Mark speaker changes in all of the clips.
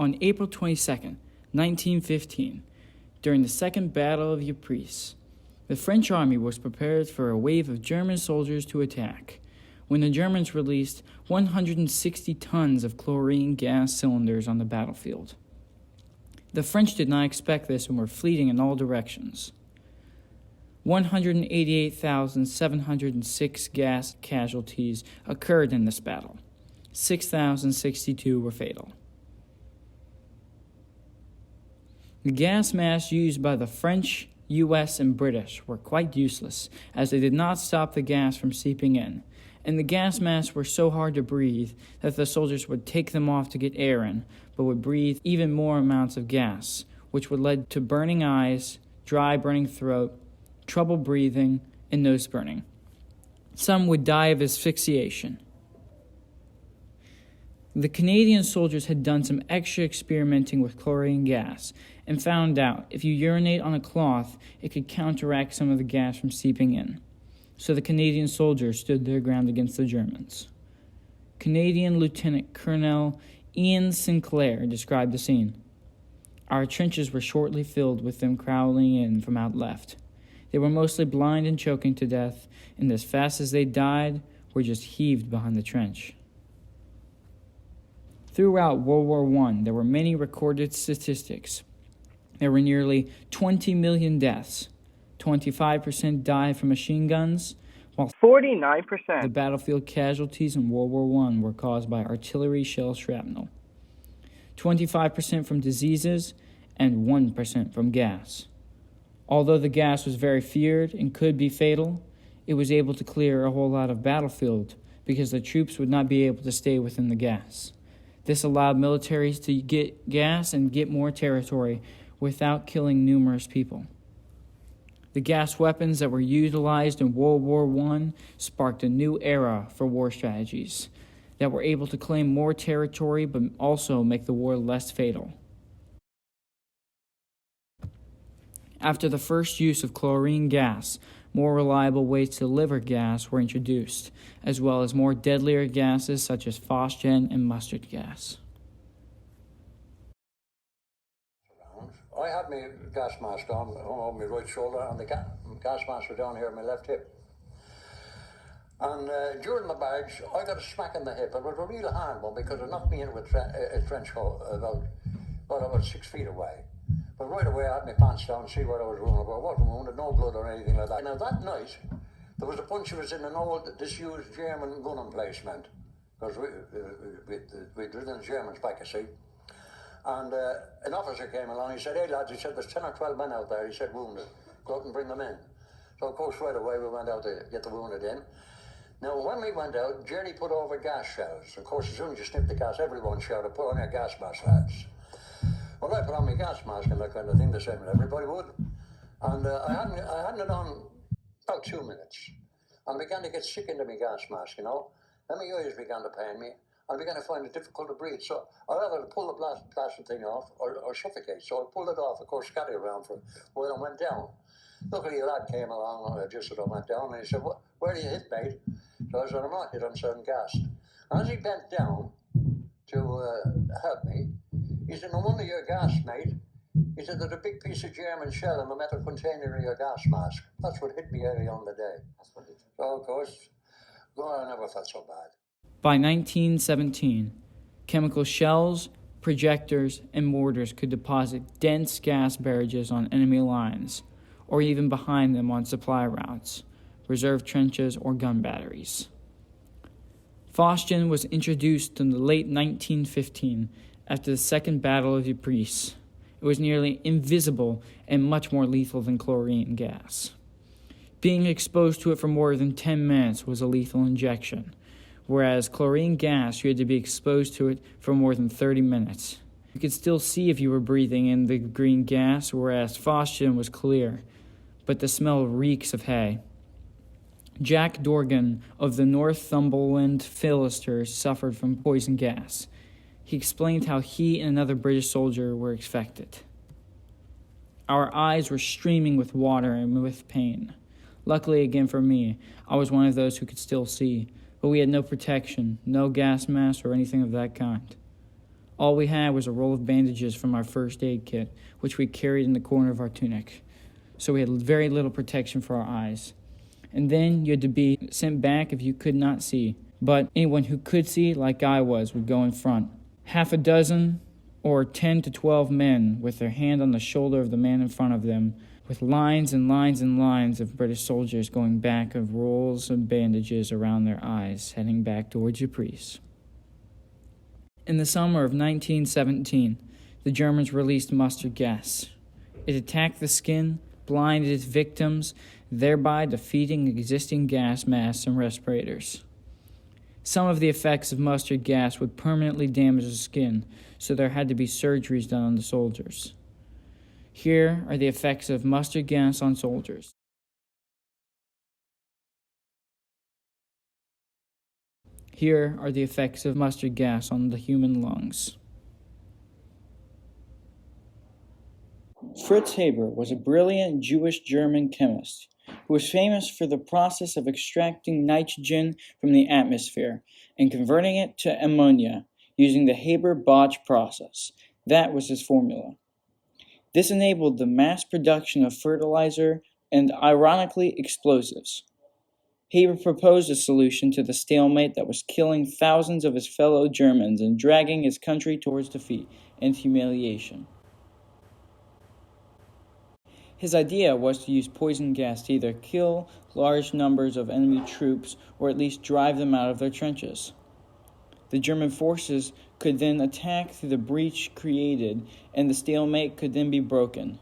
Speaker 1: On April 22, 1915, during the Second Battle of Ypres, the French army was prepared for a wave of German soldiers to attack, when the Germans released 160 tons of chlorine gas cylinders on the battlefield. The French did not expect this and were fleeing in all directions. 188,706 gas casualties occurred in this battle. 6,062 were fatal. The gas masks used by the French, U.S., and British were quite useless, as they did not stop the gas from seeping in, and the gas masks were so hard to breathe that the soldiers would take them off to get air in, but would breathe even more amounts of gas, which would lead to burning eyes, dry burning throat, trouble breathing, and nose burning. Some would die of asphyxiation. The Canadian soldiers had done some extra experimenting with chlorine gas and found out if you urinate on a cloth, it could counteract some of the gas from seeping in. So the Canadian soldiers stood their ground against the Germans. Canadian Lieutenant Colonel Ian Sinclair described the scene. Our trenches were shortly filled with them crowding in from out left. They were mostly blind and choking to death, and as fast as they died, were just heaved behind the trench. Throughout World War I, there were many recorded statistics. There were nearly 20 million deaths. 25% died from machine guns, while
Speaker 2: 49%.
Speaker 1: The battlefield casualties in World War I were caused by artillery shell shrapnel. 25% from diseases, and 1% from gas. Although the gas was very feared and could be fatal, it was able to clear a whole lot of battlefield because the troops would not be able to stay within the gas. This allowed militaries to get gas and get more territory without killing numerous people. The gas weapons that were utilized in World War I sparked a new era for war strategies that were able to claim more territory but also make the war less fatal. After the first use of chlorine gas, more reliable ways to deliver gas were introduced, as well as more deadlier gases such as Phosgene and mustard gas.
Speaker 3: I had my gas mask on my right shoulder and the gas mask was down here on my left hip. And during the barge, I got a smack in the hip. It was a real hard one because it knocked me into a trench hole about 6 feet away. But right away I had my pants down to see what I was wounded. But I wasn't wounded, no blood or anything like that. Now that night, there was a bunch of us in an old disused German gun emplacement. Because we lived in the Germans back, you see. And an officer came along, he said, "Hey lads," he said, "there's 10 or 12 men out there," he said, "wounded. Go out and bring them in." So of course right away we went out to get the wounded in. Now when we went out, Jerry put over gas shells. Of course as soon as you sniffed the gas, everyone shouted, "Put on your gas mask, lads." Well, I put on my gas mask and that kind of thing, the same as everybody would. And I hadn't it on about 2 minutes. And I began to get sick into my gas mask, you know. Then my ears began to pain me. I began to find it difficult to breathe. So I rather pull the plastic thing off or suffocate. So I pulled it off, of course, scattered around for a while and went down. Luckily, a lad came along just as I went down and he said, "Where do you hit, mate?" So I said, "I'm not hit, I'm certain gassed." And as he bent down to help me, he said, "No wonder you're gassed, mate." He said, "There's a big piece of German shell in the metal container of your gas mask. That's what hit me early on the day." So, of course, I never felt so bad.
Speaker 1: By 1917, chemical shells, projectors, and mortars could deposit dense gas barrages on enemy lines, or even behind them on supply routes, reserve trenches, or gun batteries. Phosgene was introduced in the late 1915 after the Second Battle of Ypres. It was nearly invisible and much more lethal than chlorine gas. Being exposed to it for more than 10 minutes was a lethal injection, whereas chlorine gas, you had to be exposed to it for more than 30 minutes. You could still see if you were breathing in the green gas, whereas Phosgene was clear, but the smell reeks of hay. Jack Dorgan of the Northumberland Philisters suffered from poison gas. He explained how he and another British soldier were affected. Our eyes were streaming with water and with pain. Luckily, again for me, I was one of those who could still see, but we had no protection, no gas mask or anything of that kind. All we had was a roll of bandages from our first aid kit, which we carried in the corner of our tunic. So we had very little protection for our eyes. And then you had to be sent back if you could not see. But anyone who could see, like I was, would go in front. Half a dozen or 10 to 12 men with their hand on the shoulder of the man in front of them, with lines and lines and lines of British soldiers going back of rolls of bandages around their eyes, heading back towards Ypres. In the summer of 1917, the Germans released mustard gas. It attacked the skin, blinded its victims, thereby defeating existing gas masks and respirators. Some of the effects of mustard gas would permanently damage the skin, so there had to be surgeries done on the soldiers. Here are the effects of mustard gas on soldiers. Here are the effects of mustard gas on the human lungs. Fritz Haber was a brilliant Jewish-German chemist who was famous for the process of extracting nitrogen from the atmosphere and converting it to ammonia using the Haber-Bosch process. That was his formula. This enabled the mass production of fertilizer and, ironically, explosives. Haber proposed a solution to the stalemate that was killing thousands of his fellow Germans and dragging his country towards defeat and humiliation. His idea was to use poison gas to either kill large numbers of enemy troops or at least drive them out of their trenches. The German forces could then attack through the breach created, and the stalemate could then be broken.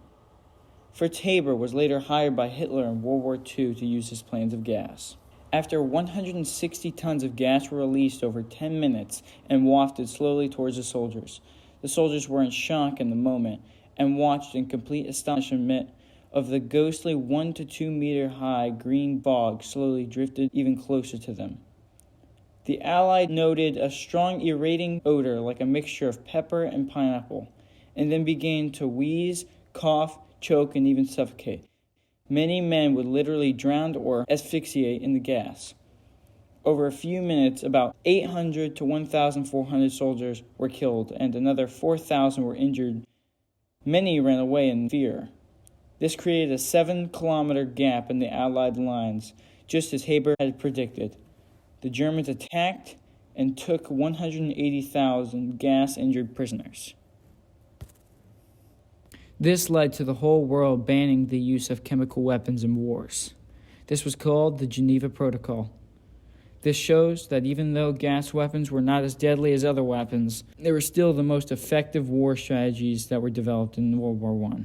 Speaker 1: Fritz Haber was later hired by Hitler in World War II to use his plans of gas. After 160 tons of gas were released over 10 minutes and wafted slowly towards the soldiers were in shock in the moment and watched in complete astonishment of the ghostly 1 to 2 meter high green bog slowly drifted even closer to them. The Allies noted a strong irritating odor like a mixture of pepper and pineapple, and then began to wheeze, cough, choke, and even suffocate. Many men would literally drown or asphyxiate in the gas. Over a few minutes, about 800 to 1,400 soldiers were killed, and another 4,000 were injured. Many ran away in fear. This created a 7-kilometer gap in the Allied lines, just as Haber had predicted. The Germans attacked and took 180,000 gas-injured prisoners. This led to the whole world banning the use of chemical weapons in wars. This was called the Geneva Protocol. This shows that even though gas weapons were not as deadly as other weapons, they were still the most effective war strategies that were developed in World War I.